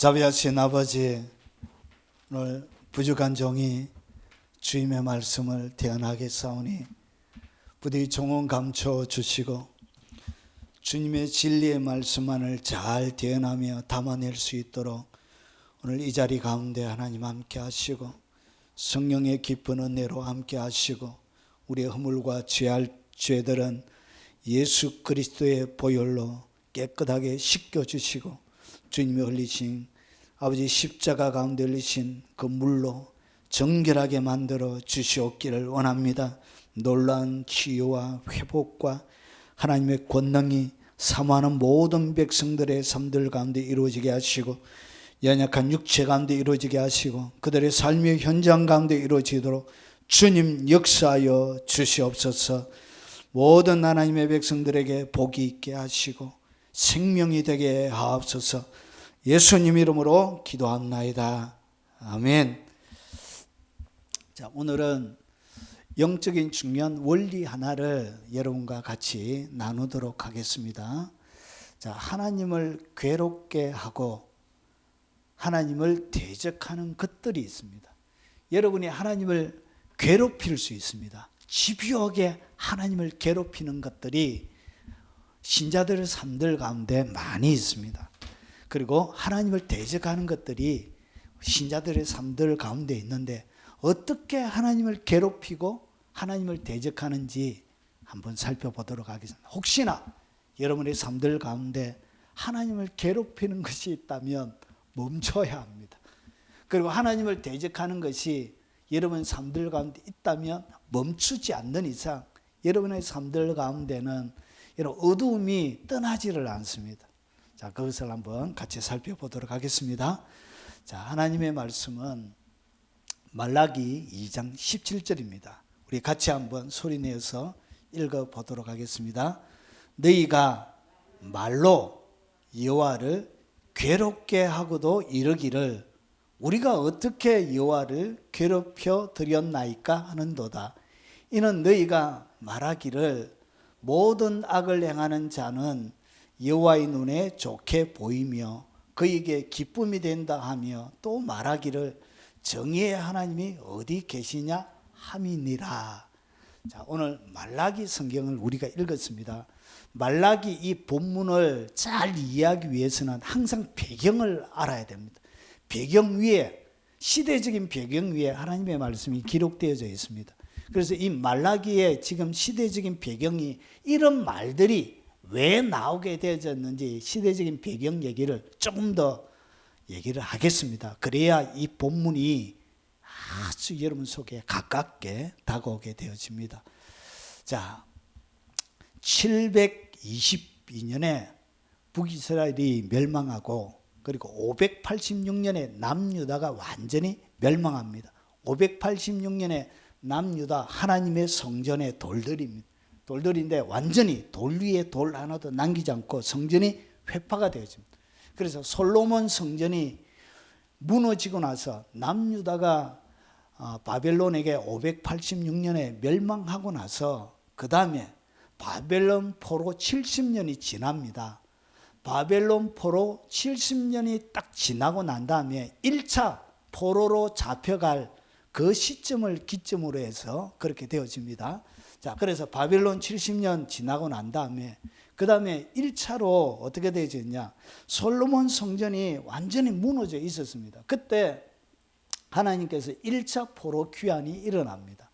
자비하신 아버지, 오늘 부족한 종이 주님의 말씀을 대언하게 싸우니 부디 종은 감춰 주시고 주님의 진리의 말씀만을 잘 대언하며 담아낼 수 있도록 오늘 이 자리 가운데 하나님 함께 하시고 성령의 깊은 은혜로 함께 하시고 우리의 허물과 죄할 죄들은 예수 그리스도의 보혈로 깨끗하게 씻겨주시고 주님이 흘리신 아버지 십자가 가운데 흘리신 그 물로 정결하게 만들어 주시옵기를 원합니다. 놀라운 치유와 회복과 하나님의 권능이 사모하는 모든 백성들의 삶들 가운데 이루어지게 하시고 연약한 육체 가운데 이루어지게 하시고 그들의 삶의 현장 가운데 이루어지도록 주님 역사하여 주시옵소서. 모든 하나님의 백성들에게 복이 있게 하시고 생명이 되게 하옵소서. 예수님 이름으로 기도합나이다. 아멘. 자, 오늘은 영적인 중요한 원리 하나를 여러분과 같이 나누도록 하겠습니다. 자, 하나님을 괴롭게 하고 하나님을 대적하는 것들이 있습니다. 여러분이 하나님을 괴롭힐 수 있습니다. 집요하게 하나님을 괴롭히는 것들이 신자들의 삶들 가운데 많이 있습니다. 그리고 하나님을 대적하는 것들이 신자들의 삶들 가운데 있는데 어떻게 하나님을 괴롭히고 하나님을 대적하는지 한번 살펴보도록 하겠습니다. 혹시나 여러분의 삶들 가운데 하나님을 괴롭히는 것이 있다면 멈춰야 합니다. 그리고 하나님을 대적하는 것이 여러분 삶들 가운데 있다면 멈추지 않는 이상 여러분의 삶들 가운데는 이런 어두움이 떠나지를 않습니다. 자, 그것을 한번 같이 살펴보도록 하겠습니다. 자, 하나님의 말씀은 말라기 2장 17절입니다. 우리 같이 한번 소리내어서 읽어보도록 하겠습니다. 너희가 말로 여호와를 괴롭게 하고도 이르기를 우리가 어떻게 여호와를 괴롭혀 드렸나이까 하는도다. 이는 너희가 말하기를 모든 악을 행하는 자는 여호와의 눈에 좋게 보이며 그에게 기쁨이 된다 하며 또 말하기를 정의의 하나님이 어디 계시냐 함이니라. 자, 오늘 말라기 성경을 우리가 읽었습니다. 말라기 이 본문을 잘 이해하기 위해서는 항상 배경을 알아야 됩니다. 배경 위에, 시대적인 배경 위에 하나님의 말씀이 기록되어져 있습니다. 그래서 이 말라기의 지금 시대적인 배경이 이런 말들이 왜 나오게 되어졌는지 시대적인 배경 얘기를 조금 더 얘기를 하겠습니다. 그래야 이 본문이 아주 여러분 속에 가깝게 다가오게 되어집니다. 자, 722년에 북이스라엘이 멸망하고 그리고 586년에 남유다가 완전히 멸망합니다. 586년에 남유다 하나님의 성전의 돌들입니다. 돌들인데 완전히 돌 위에 돌 하나도 남기지 않고 성전이 회파가 되어집니다. 그래서 솔로몬 성전이 무너지고 나서 남유다가 바벨론에게 586년에 멸망하고 나서 그 다음에 바벨론 포로 70년이 지납니다. 바벨론 포로 70년이 딱 지나고 난 다음에 1차 포로로 잡혀갈 그 시점을 기점으로 해서 그렇게 되어집니다. 자, 그래서 바벨론 70년 지나고 난 다음에 그 다음에 1차로 어떻게 되어졌냐, 솔로몬 성전이 완전히 무너져 있었습니다. 그때 하나님께서 1차 포로 귀환이 일어납니다.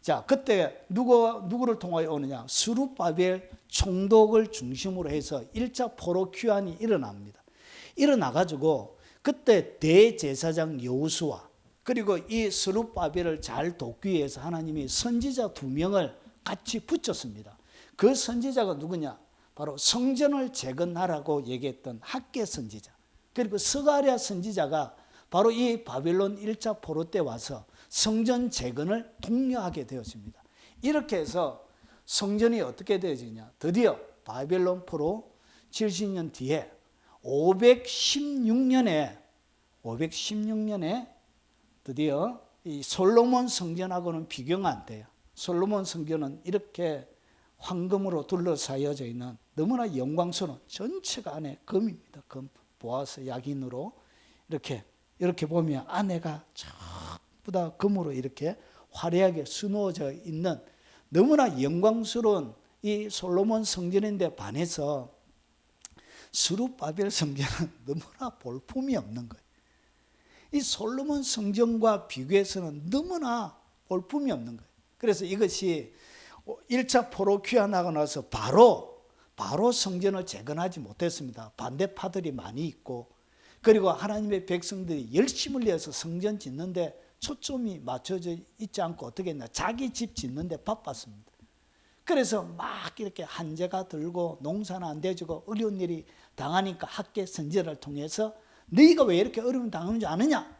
자, 그때 누구를 통하여 오느냐, 스룹바벨 총독을 중심으로 해서 1차 포로 귀환이 일어납니다. 일어나가지고 그때 대제사장 여호수아 그리고 이 스룹바벨을 잘 돕기 위해서 하나님이 선지자 2명을 같이 붙였습니다. 그 선지자가 누구냐? 바로 성전을 재건하라고 얘기했던 학개 선지자, 그리고 스가랴 선지자가 바로 이 바벨론 1차 포로 때 와서 성전 재건을 독려하게 되었습니다. 이렇게 해서 성전이 어떻게 되어지냐, 드디어 바벨론 포로 70년 뒤에 516년에 드디어 이 솔로몬 성전하고는 비교가 안 돼요. 솔로몬 성전은 이렇게 황금으로 둘러싸여져 있는 너무나 영광스러운, 전체가 안에 금입니다. 금, 보아스, 야긴으로 이렇게 보면 안에가 전부 다 금으로 이렇게 화려하게 수놓어져 있는 너무나 영광스러운 이 솔로몬 성전인데 반해서 스룹바벨 성전은 너무나 볼품이 없는 거예요. 이 솔로몬 성전과 비교해서는 너무나 볼품이 없는 거예요. 그래서 이것이 1차 포로 귀환하고 나서 바로 성전을 재건하지 못했습니다. 반대파들이 많이 있고, 그리고 하나님의 백성들이 열심을 내서 성전 짓는데 초점이 맞춰져 있지 않고 어떻게 했나, 자기 집 짓는데 바빴습니다. 그래서 막 이렇게 한재가 들고 농사는 안 되지고 어려운 일이 당하니까 학계 선지자를 통해서 너희가 왜 이렇게 어려움 당하는 줄 아느냐?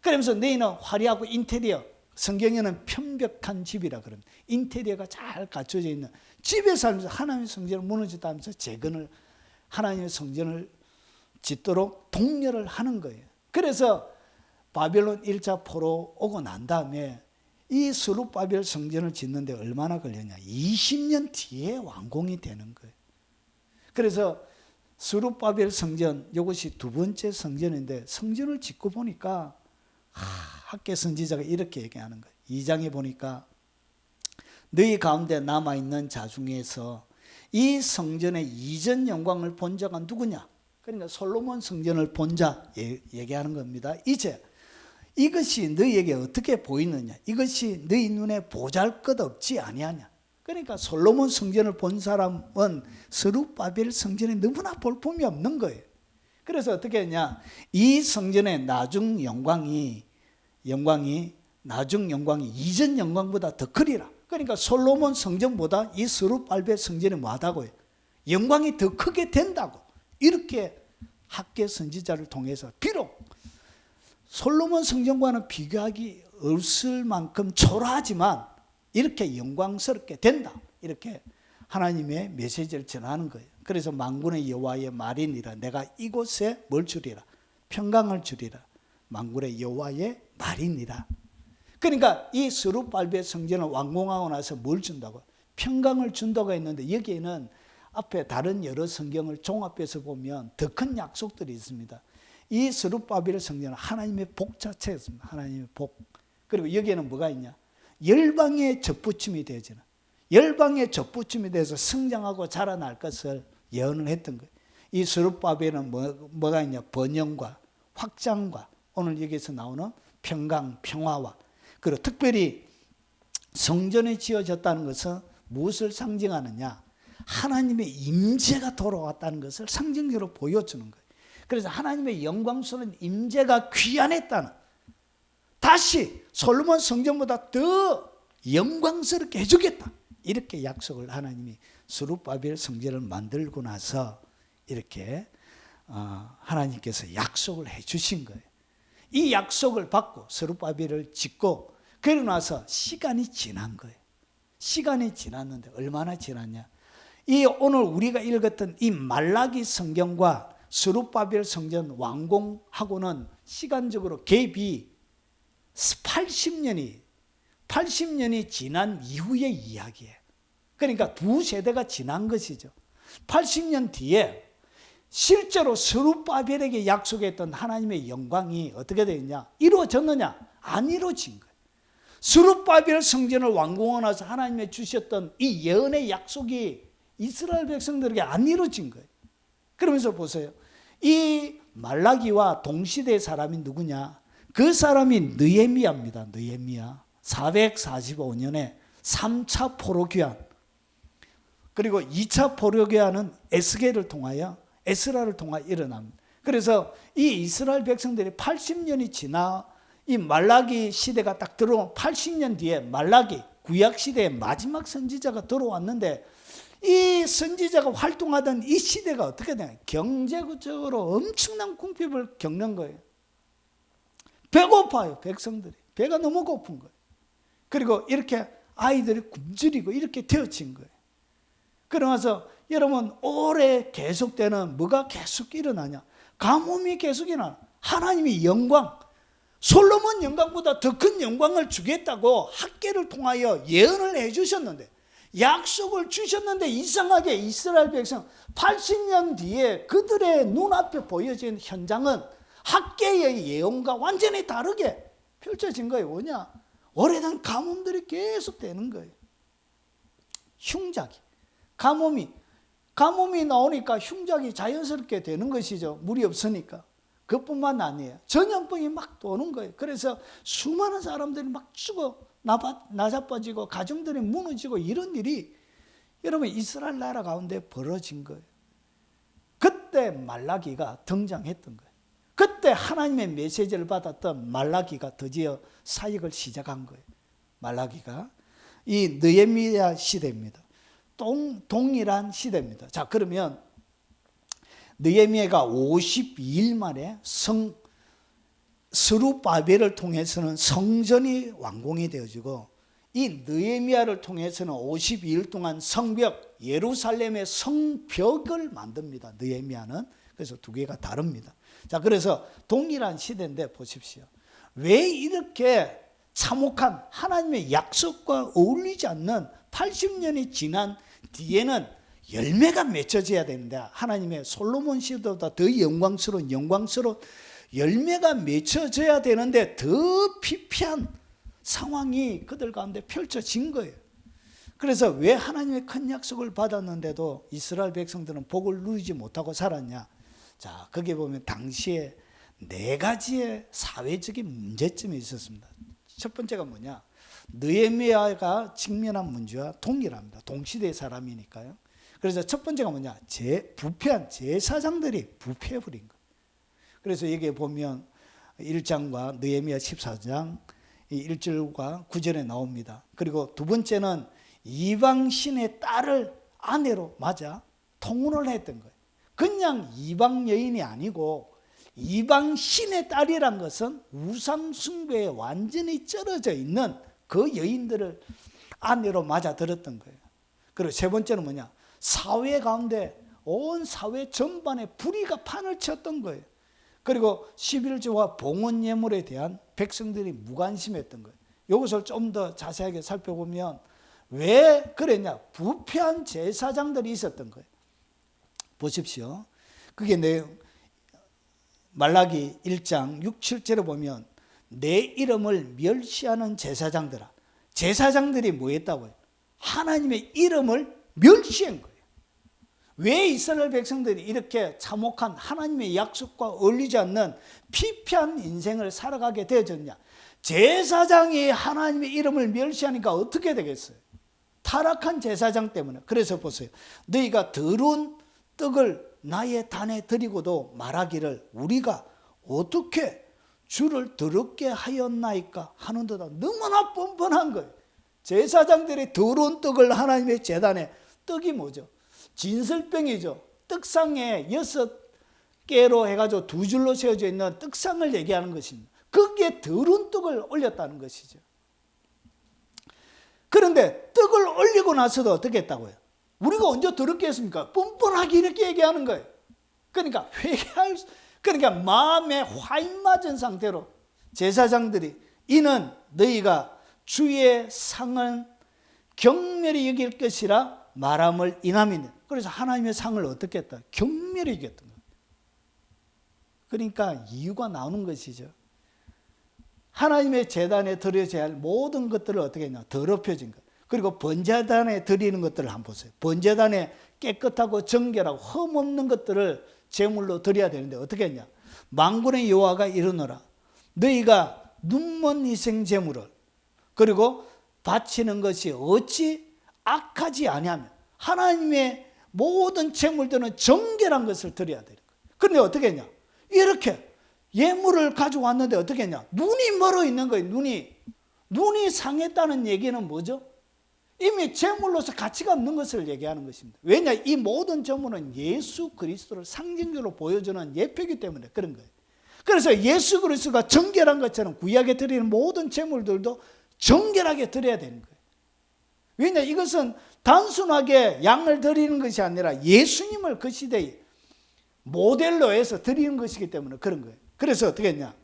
그러면서 너희는 화려하고 인테리어, 성경에는 편벽한 집이라 그럽니다. 인테리어가 잘 갖춰져 있는 집에 살면서 하나님의 성전을 무너졌다면서 재건을, 하나님의 성전을 짓도록 독려를 하는 거예요. 그래서 바벨론 1차 포로 오고 난 다음에 이 스룹바벨 성전을 짓는데 얼마나 걸렸냐? 20년 뒤에 완공이 되는 거예요. 그래서 스룹바벨 성전, 이것이 두 번째 성전인데, 성전을 짓고 보니까 학계 선지자가 이렇게 얘기하는 거예요. 2장에 보니까 너희 가운데 남아있는 자 중에서 이 성전의 이전 영광을 본 자가 누구냐? 그러니까 솔로몬 성전을 본 자 얘기하는 겁니다. 이제 이것이 너희에게 어떻게 보이느냐? 이것이 너희 눈에 보잘것없지 아니하냐? 그러니까 솔로몬 성전을 본 사람은 스룹바벨 성전에 너무나 볼품이 없는 거예요. 그래서 어떻게 했냐? 이 성전의 나중 영광이 이전 영광보다 더 크리라. 그러니까 솔로몬 성전보다 이 스룹바벨 성전이 뭐하다고요? 영광이 더 크게 된다고. 이렇게 학계 선지자를 통해서, 비록 솔로몬 성전과는 비교하기 없을 만큼 초라하지만 이렇게 영광스럽게 된다. 이렇게 하나님의 메시지를 전하는 거예요. 그래서 만군의 여호와의 말이니라. 내가 이곳에 뭘 주리라? 평강을 주리라. 만군의 여호와의 말이니라. 그러니까 이 스룹바벨 성전을 완공하고 나서 뭘 준다고? 평강을 준다고 했는데, 여기에는 앞에 다른 여러 성경을 종합해서 보면 더 큰 약속들이 있습니다. 이 스룹바벨 성전은 하나님의 복 자체였습니다. 하나님의 복. 그리고 여기에는 뭐가 있냐? 열방의 젖붙임이 되어지는, 열방의 젖붙임이 돼서 성장하고 자라날 것을 예언을 했던 거예요. 이 스룹바벨은 뭐가 있냐? 번영과 확장과, 오늘 여기서 나오는 평강, 평화와, 그리고 특별히 성전이 지어졌다는 것은 무엇을 상징하느냐? 하나님의 임재가 돌아왔다는 것을 상징적으로 보여주는 거예요. 그래서 하나님의 영광스러운 임재가 귀환했다는, 다시 솔로몬 성전보다 더 영광스럽게 해주겠다, 이렇게 약속을 하나님이 스룹바벨 성전을 만들고 나서 이렇게 하나님께서 약속을 해주신 거예요. 이 약속을 받고 스룹바벨을 짓고 그러고 나서 시간이 지난 거예요. 시간이 지났는데 얼마나 지났냐? 이 오늘 우리가 읽었던 이 말라기 성경과 스룹바벨 성전 완공하고는 시간적으로 갭이 80년이 지난 이후의 이야기예요. 그러니까 두 세대가 지난 것이죠. 80년 뒤에 실제로 스룹바벨에게 약속했던 하나님의 영광이 어떻게 되었냐? 이루어졌느냐? 안 이루어진 거예요. 스룹바벨 성전을 완공하고 나서 하나님의 주셨던 이 예언의 약속이 이스라엘 백성들에게 안 이루어진 거예요. 그러면서 보세요. 이 말라기와 동시대의 사람이 누구냐? 그 사람이 느헤미야입니다. 느헤미야. 445년에 3차 포로귀환, 그리고 2차 포로귀환은 에스겔을 통하여, 에스라를 통하여 일어납니다. 그래서 이 이스라엘 백성들이 80년이 지나 이 말라기 시대가 딱 들어온 80년 뒤에 말라기 구약 시대의 마지막 선지자가 들어왔는데, 이 선지자가 활동하던 이 시대가 어떻게 되냐? 경제적으로 엄청난 궁핍을 겪는 거예요. 배고파요, 백성들이. 배가 너무 고픈 거예요. 그리고 이렇게 아이들이 굶주리고 이렇게 되어진 거예요. 그러면서 여러분, 오래 계속되는 뭐가 계속 일어나냐? 가뭄이 계속 일어나. 하나님의 영광, 솔로몬 영광보다 더 큰 영광을 주겠다고 학계를 통하여 예언을 해주셨는데, 약속을 주셨는데, 이상하게 이스라엘 백성 80년 뒤에 그들의 눈앞에 보여진 현장은 학계의 예언과 완전히 다르게 펼쳐진 거예요. 뭐냐? 오래된 가뭄들이 계속 되는 거예요. 흉작이. 가뭄이 나오니까 흉작이 자연스럽게 되는 것이죠. 물이 없으니까. 그뿐만 아니에요. 전염병이 막 도는 거예요. 그래서 수많은 사람들이 막 죽어 나자빠지고 가정들이 무너지고 이런 일이 여러분 이스라엘 나라 가운데 벌어진 거예요. 그때 말라기가 등장했던 거예요. 그때 하나님의 메시지를 받았던 말라기가 드디어 사역을 시작한 거예요. 말라기가 이 느헤미야 시대입니다. 동일한 시대입니다. 자, 그러면 느헤미야가 52일 만에 스룹바벨을 통해서는 성전이 완공이 되어지고 이 느헤미야를 통해서는 52일 동안 성벽, 예루살렘의 성벽을 만듭니다. 느헤미야는. 그래서 두 개가 다릅니다. 자, 그래서 동일한 시대인데 보십시오. 왜 이렇게 참혹한 하나님의 약속과 어울리지 않는 80년이 지난 뒤에는 열매가 맺혀져야 되는데 하나님의 솔로몬 시대보다 더 영광스러운 열매가 맺혀져야 되는데 더 피폐한 상황이 그들 가운데 펼쳐진 거예요. 그래서 왜 하나님의 큰 약속을 받았는데도 이스라엘 백성들은 복을 누리지 못하고 살았냐? 자, 거기에 보면 당시에 4가지의 사회적인 문제점이 있었습니다. 첫 번째가 뭐냐? 느헤미야가 직면한 문제와 동일합니다. 동시대의 사람이니까요. 그래서 첫 번째가 뭐냐? 부패한 제사장들이 부패해버린 거예요. 그래서 여기에 보면 1장과 느헤미야 14장 1절과 9절에 나옵니다. 그리고 두 번째는 이방신의 딸을 아내로 맞아 통혼을 했던 거예요. 그냥 이방 여인이 아니고 이방신의 딸이란 것은 우상 숭배에 완전히 쩔어져 있는 그 여인들을 아내로 맞아들었던 거예요. 그리고 세 번째는 뭐냐? 사회 가운데 온 사회 전반에 불의가 판을 쳤던 거예요. 그리고 11조와 봉헌 예물에 대한 백성들이 무관심했던 거예요. 이것을 좀 더 자세하게 살펴보면 왜 그랬냐? 부패한 제사장들이 있었던 거예요. 보십시오. 그게 말라기 1장 6, 7절에 보면 내 이름을 멸시하는 제사장들아. 제사장들이 뭐 했다고요? 하나님의 이름을 멸시한 거예요. 왜 이스라엘 백성들이 이렇게 참혹한 하나님의 약속과 어울리지 않는 피폐한 인생을 살아가게 되어졌냐? 제사장이 하나님의 이름을 멸시하니까 어떻게 되겠어요? 타락한 제사장 때문에. 그래서 보세요. 너희가 더러운 떡을 나의 단에 드리고도 말하기를 우리가 어떻게 주를 더럽게 하였나이까 하는도다. 너무나 뻔뻔한 거예요. 제사장들이 더러운 떡을 하나님의 제단에, 떡이 뭐죠? 진설병이죠. 떡상에 6개로 해가지고 2줄로 세워져 있는 떡상을 얘기하는 것입니다. 거기에 더러운 떡을 올렸다는 것이죠. 그런데 떡을 올리고 나서도 어떻게 했다고요? 우리가 언제 더럽게 했습니까? 뻔뻔하게 이렇게 얘기하는 거예요. 그러니까 그러니까 마음에 화인 맞은 상태로 제사장들이 이는 너희가 주의 상은 경멸히 여길 것이라 말함을 인함이네. 그래서 하나님의 상을 어떻게 했다? 경멸히 여겼던 거예요. 그러니까 이유가 나오는 것이죠. 하나님의 제단에 드려져야 할 모든 것들을 어떻게 했냐? 더럽혀진 것. 그리고 번제단에 드리는 것들을 한번 보세요. 번제단에 깨끗하고 정결하고 흠없는 것들을 제물로 드려야 되는데 어떻게 했냐? 만군의 여호와가 이르노라. 너희가 눈먼 희생 제물을 그리고 바치는 것이 어찌 악하지 아니하며 하나님의 모든 제물들은 정결한 것을 드려야 되는 거예요. 그런데 어떻게 했냐? 이렇게 예물을 가져왔는데 어떻게 했냐? 눈이 멀어 있는 거예요. 눈이 상했다는 얘기는 뭐죠? 이미 제물로서 가치가 없는 것을 얘기하는 것입니다. 왜냐? 이 모든 제물은 예수 그리스도를 상징적으로 보여주는 예표이기 때문에 그런 거예요. 그래서 예수 그리스도가 정결한 것처럼 구약에 드리는 모든 제물들도 정결하게 드려야 되는 거예요. 왜냐? 이것은 단순하게 양을 드리는 것이 아니라 예수님을 그 시대에 모델로 해서 드리는 것이기 때문에 그런 거예요. 그래서 어떻게 했냐?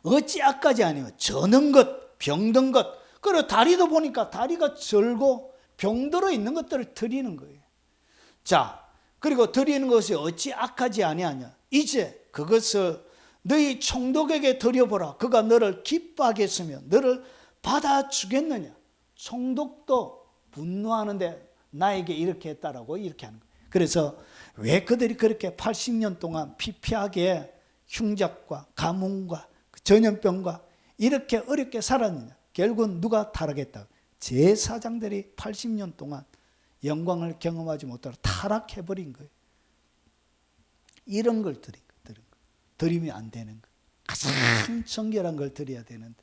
어찌 악하지 아니면 저는 것, 병든 것, 그리고 다리도 보니까 다리가 절고 병들어 있는 것들을 드리는 거예요. 자, 그리고 드리는 것이 어찌 악하지 아니하냐? 이제 그것을 너희 총독에게 드려보라. 그가 너를 기뻐하겠으며 너를 받아주겠느냐. 총독도 분노하는데 나에게 이렇게 했다라고 이렇게 하는 거예요. 그래서 왜 그들이 그렇게 80년 동안 피폐하게 흉작과 가뭄과 전염병과 이렇게 어렵게 살았느냐. 결국은 누가 타락했다. 제사장들이 80년 동안 영광을 경험하지 못하고 타락해버린 거예요. 이런 걸 드리면 안 되는 거예요. 가장 정결한 걸 드려야 되는데.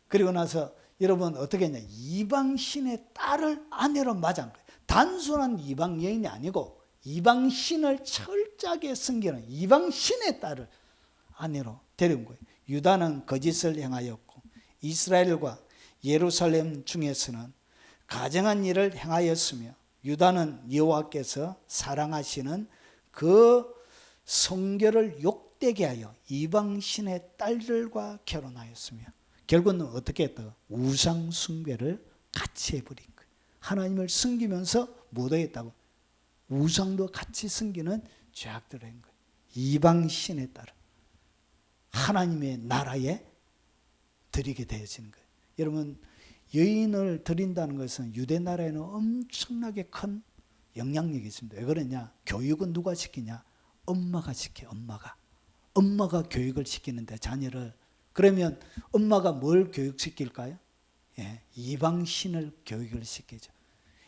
그리고 나서 여러분 어떻게 했냐. 이방신의 딸을 아내로 맞은 거예요. 단순한 이방 여인이 아니고 이방신을 철저하게 섬기는 이방신의 딸을 아내로 데려온 거예요. 유다는 거짓을 행하였고 이스라엘과 예루살렘 중에서는 가정한 일을 행하였으며 유다는 여호와께서 사랑하시는 그 성결을 욕되게 하여 이방신의 딸들과 결혼하였으며 결국은 어떻게 했다? 우상 숭배를 같이 해버린 거예요. 하나님을 섬기면서 못하겠다고 우상도 같이 섬기는 죄악들을 한 거예요. 이방신에 따라 하나님의 나라에 드리게 되어지는 거예요. 여러분 여인을 드린다는 것은 유대 나라에는 엄청나게 큰 영향력이 있습니다. 왜 그러냐? 교육은 누가 시키냐? 엄마가 시켜. 엄마가 교육을 시키는데 자녀를. 그러면 엄마가 뭘 교육시킬까요? 예, 이방신을 교육을 시키죠.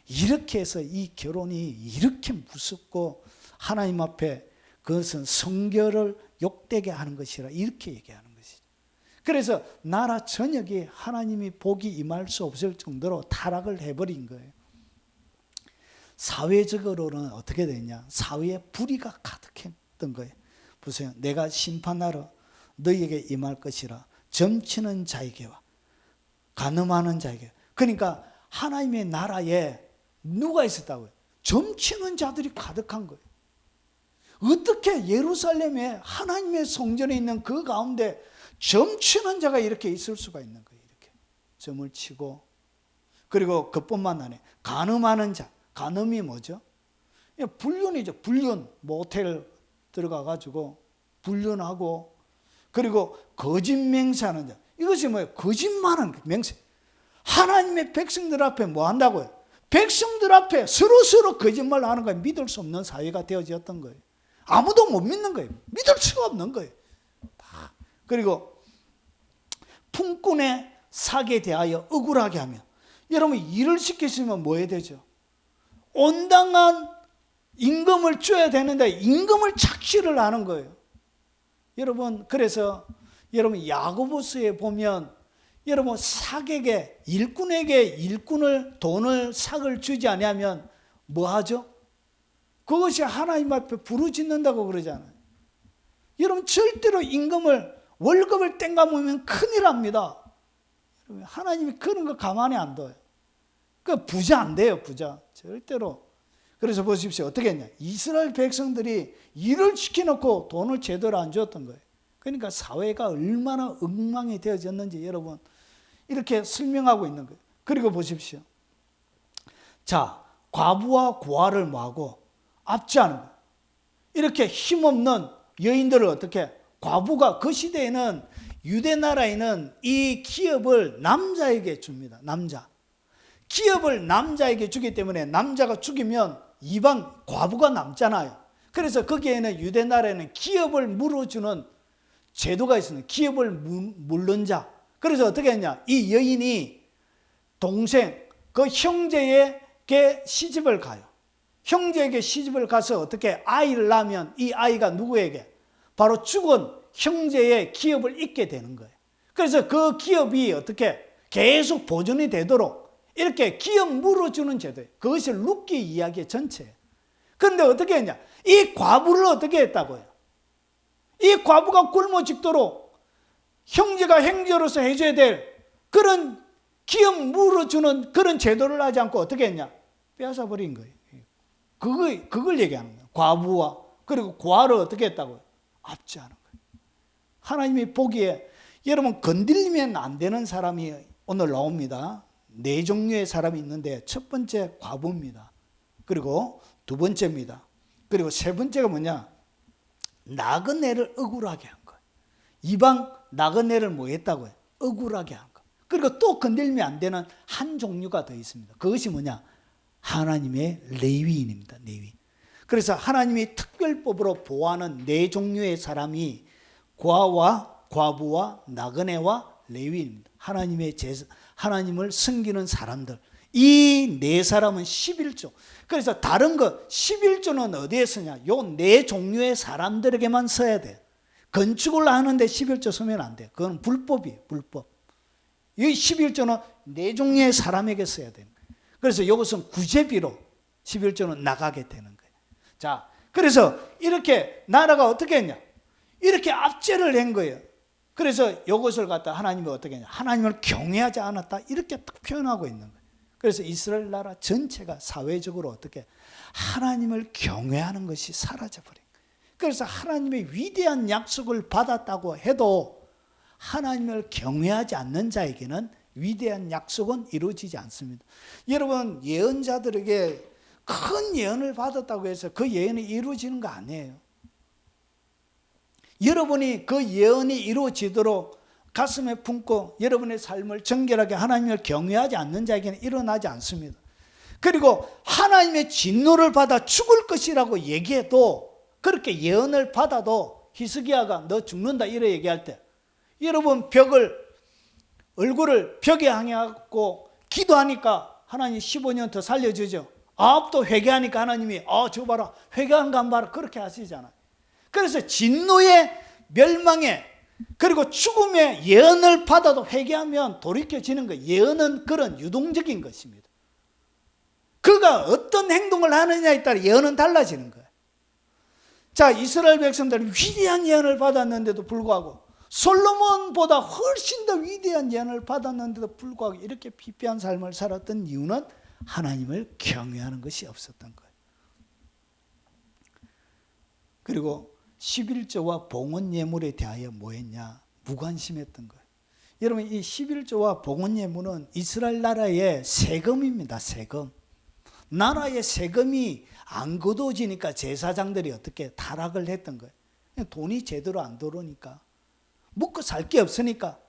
이렇게 해서 이 결혼이 이렇게 무섭고 하나님 앞에 그것은 성결을 욕되게 하는 것이라 이렇게 얘기하는 것이죠. 그래서 나라 전역이 하나님이 복이 임할 수 없을 정도로 타락을 해버린 거예요. 사회적으로는 어떻게 됐냐? 사회에 불의가 가득했던 거예요. 보세요. 내가 심판하러 너희에게 임할 것이라 점치는 자에게와 간음하는 자에게. 그러니까 하나님의 나라에 누가 있었다고요? 점치는 자들이 가득한 거예요. 어떻게 예루살렘에 하나님의 성전에 있는 그 가운데 점치는 자가 이렇게 있을 수가 있는 거예요. 이렇게 점을 치고. 그리고 그뿐만 아니라 간음하는 자. 간음이 뭐죠? 불륜이죠. 불륜. 모텔 들어가가지고 불륜하고 그리고 거짓 맹세하는 자. 이것이 뭐예요? 거짓말하는 맹세. 하나님의 백성들 앞에 뭐 한다고요? 백성들 앞에 서로 거짓말 하는 거예요. 믿을 수 없는 사회가 되어졌던 거예요. 아무도 못 믿는 거예요. 믿을 수가 없는 거예요. 그리고 품꾼의 사기에 대하여 억울하게 하며 여러분 일을 시키시면 뭐 해야 되죠? 온당한 임금을 줘야 되는데 임금을 착취를 하는 거예요. 여러분 그래서 여러분 야고보서에 보면 여러분 사객에 일꾼에게 일꾼을 돈을 삭을 주지 아니하면 뭐 하죠? 그것이 하나님 앞에 부르짖는다고 그러잖아요. 여러분 절대로 임금을 월급을 땡가보면 큰일 납니다. 하나님이 그런 거 가만히 안 둬요. 그 부자 안 돼요. 부자 절대로. 그래서 보십시오. 어떻게 했냐? 이스라엘 백성들이 일을 시켜놓고 돈을 제대로 안 줬던 거예요. 그러니까 사회가 얼마나 엉망이 되어졌는지 여러분 이렇게 설명하고 있는 거예요. 그리고 보십시오. 자, 과부와 고아를 뭐하고 압제하는 거예요. 이렇게 힘없는 여인들을 어떻게 과부가 그 시대에는 유대 나라에는 이 기업을 남자에게 줍니다. 남자. 기업을 남자에게 주기 때문에 남자가 죽이면 이방 과부가 남잖아요. 그래서 거기에는 유대 나라에는 기업을 물어주는 제도가 있습니다. 기업을 물는 자. 그래서 어떻게 했냐? 이 여인이 동생, 그 형제에게 시집을 가요. 형제에게 시집을 가서 어떻게 아이를 낳으면 이 아이가 누구에게? 바로 죽은 형제의 기업을 잇게 되는 거예요. 그래서 그 기업이 어떻게 계속 보존이 되도록 이렇게 기업 물어주는 제도예요. 그것이 룻기 이야기의 전체예요. 그런데 어떻게 했냐? 이 과부를 어떻게 했다고요? 이 과부가 굶어 죽도록 형제가 형제로서 해줘야 될 그런 기업 물어주는 그런 제도를 하지 않고 어떻게 했냐? 빼앗아버린 거예요. 그걸 얘기하는 거예요. 과부와 그리고 고아를 어떻게 했다고요? 압제하는 거예요. 하나님이 보기에 여러분 건들리면 안 되는 사람이 오늘 나옵니다. 4종류의 사람이 있는데 첫 번째 과부입니다. 그리고 두 번째입니다. 그리고 세 번째가 뭐냐? 나그네를 억울하게 한 거예요. 이방 나그네를 뭐 했다고요? 억울하게 한 거. 그리고 또 건들면 안 되는 한 종류가 더 있습니다. 그것이 뭐냐? 하나님의 레위인입니다. 레위. 그래서 하나님이 특별법으로 보호하는 네 종류의 사람이 고아와 과부와 나그네와 레위인입니다. 하나님을 섬기는 사람들. 이 네 사람은 11조. 그래서 다른 거 11조는 어디에 쓰냐? 요 네 종류의 사람들에게만 써야 돼. 건축을 하는데 11조 쓰면 안 돼. 그건 불법이에요. 불법. 이 11조는 네 종류의 사람에게 써야 돼요. 그래서 이것은 구제비로 11조는 나가게 되는 거예요. 자, 그래서 이렇게 나라가 어떻게 했냐? 이렇게 압제를 한 거예요. 그래서 이것을 갖다 하나님이 어떻게 했냐? 하나님을 경외하지 않았다. 이렇게 딱 표현하고 있는 거예요. 그래서 이스라엘 나라 전체가 사회적으로 어떻게 하나님을 경외하는 것이 사라져버린 거예요. 그래서 하나님의 위대한 약속을 받았다고 해도 하나님을 경외하지 않는 자에게는 위대한 약속은 이루어지지 않습니다. 여러분, 예언자들에게 큰 예언을 받았다고 해서 그 예언이 이루어지는 거 아니에요. 여러분이 그 예언이 이루어지도록 가슴에 품고 여러분의 삶을 정결하게 하나님을 경외하지 않는 자에게는 일어나지 않습니다. 그리고 하나님의 진노를 받아 죽을 것이라고 얘기해도, 그렇게 예언을 받아도 히스기야가 너 죽는다 이래 얘기할 때 여러분 얼굴을 벽에 향해갖고 기도하니까 하나님 15년 더 살려주죠. 아합도 회개하니까 하나님이 저거 봐라 회개한 거 안 봐라 그렇게 하시잖아요. 그래서 진노의 멸망에 그리고 죽음의 예언을 받아도 회개하면 돌이켜지는 거예요. 예언은 그런 유동적인 것입니다. 그가 어떤 행동을 하느냐에 따라 예언은 달라지는 거예요. 자, 이스라엘 백성들은 위대한 예언을 받았는데도 불구하고 솔로몬보다 훨씬 더 위대한 예언을 받았는데도 불구하고 이렇게 피폐한 삶을 살았던 이유는 하나님을 경외하는 것이 없었던 거예요. 그리고 11조와 봉헌 예물에 대하여 뭐 했냐? 무관심했던 거예요. 여러분, 이 11조와 봉헌 예물은 이스라엘 나라의 세금입니다. 세금. 나라의 세금이 안 거둬지니까 제사장들이 어떻게 타락을 했던 거예요. 돈이 제대로 안 들어오니까 먹고 살 게 없으니까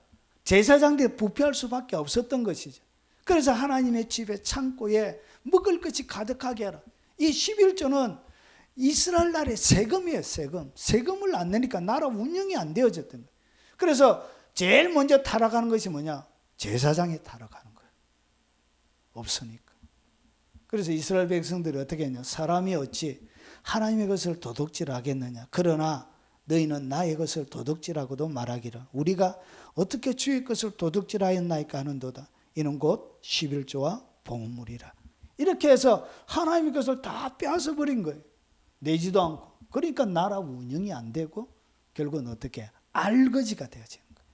제사장들이 부패할 수밖에 없었던 것이죠. 그래서 하나님의 집에 창고에 먹을 것이 가득하게 하라. 이 11조는 이스라엘 나라의 세금이에요. 세금을 안 내니까 나라 운영이 안 되어졌던 거예요. 그래서 제일 먼저 타락하는 것이 뭐냐? 제사장이 타락하는 거예요. 없으니까. 그래서 이스라엘 백성들이 어떻게 했냐? 사람이 어찌 하나님의 것을 도둑질하겠느냐? 그러나 너희는 나의 것을 도둑질하고도 말하기를 우리가 어떻게 주의 것을 도둑질하였나이까 하는도다. 이는 곧 11조와 봉헌물이라. 이렇게 해서 하나님의 것을 다 빼앗아 버린 거예요. 내지도 않고. 그러니까 나라 운영이 안 되고 결국은 어떻게 알거지가 되어지는 거예요.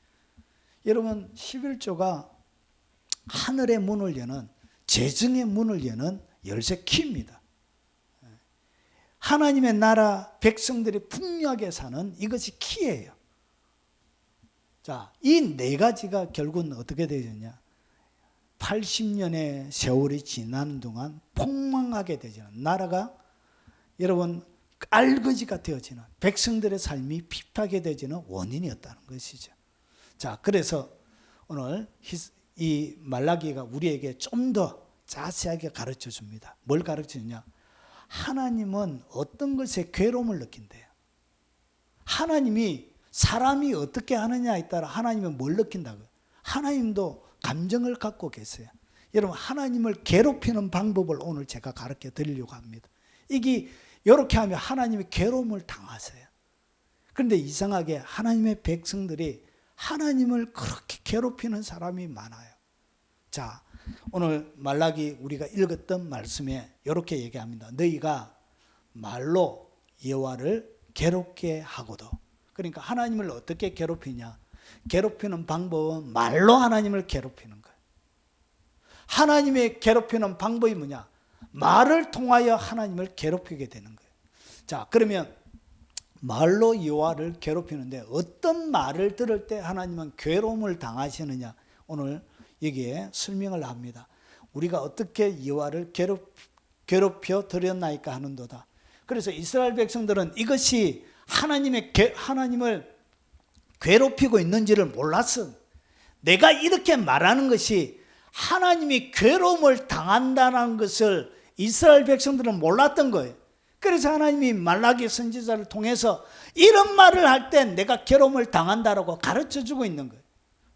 여러분, 11조가 하늘의 문을 여는, 재정의 문을 여는 열쇠 키입니다. 하나님의 나라 백성들이 풍요하게 사는 이것이 키예요. 자, 이 네 가지가 결국은 어떻게 되었냐? 80년의 세월이 지나는 동안 폭망하게 되지는, 나라가 여러분 알거지가 되어지는, 백성들의 삶이 피폐하게 되지는 원인이었다는 것이죠. 자, 그래서 오늘 이 말라기가 우리에게 좀 더 자세하게 가르쳐 줍니다. 뭘 가르쳐 주냐? 하나님은 어떤 것에 괴로움을 느낀대요. 하나님이 사람이 어떻게 하느냐에 따라 하나님은 뭘 느낀다고요? 하나님도 감정을 갖고 계세요. 여러분, 하나님을 괴롭히는 방법을 오늘 제가 가르쳐 드리려고 합니다. 이게 이렇게 하면 하나님이 괴로움을 당하세요. 그런데 이상하게 하나님의 백성들이 하나님을 그렇게 괴롭히는 사람이 많아요. 자, 오늘 말라기 우리가 읽었던 말씀에 이렇게 얘기합니다. 너희가 말로 여호와를 괴롭게 하고도, 그러니까 하나님을 어떻게 괴롭히냐? 괴롭히는 방법은 말로 하나님을 괴롭히는 거예요. 하나님의 괴롭히는 방법이 뭐냐? 말을 통하여 하나님을 괴롭히게 되는 거예요. 자, 그러면 말로 여호와를 괴롭히는데 어떤 말을 들을 때 하나님은 괴로움을 당하시느냐? 오늘 여기에 설명을 합니다. 우리가 어떻게 여호와를 괴롭혀 드렸나이까 하는도다. 그래서 이스라엘 백성들은 이것이 하나님을 괴롭히고 있는지를 몰랐어. 내가 이렇게 말하는 것이 하나님이 괴로움을 당한다는 것을 이스라엘 백성들은 몰랐던 거예요. 그래서 하나님이 말라기 선지자를 통해서 이런 말을 할 때 내가 괴로움을 당한다라고 가르쳐주고 있는 거예요.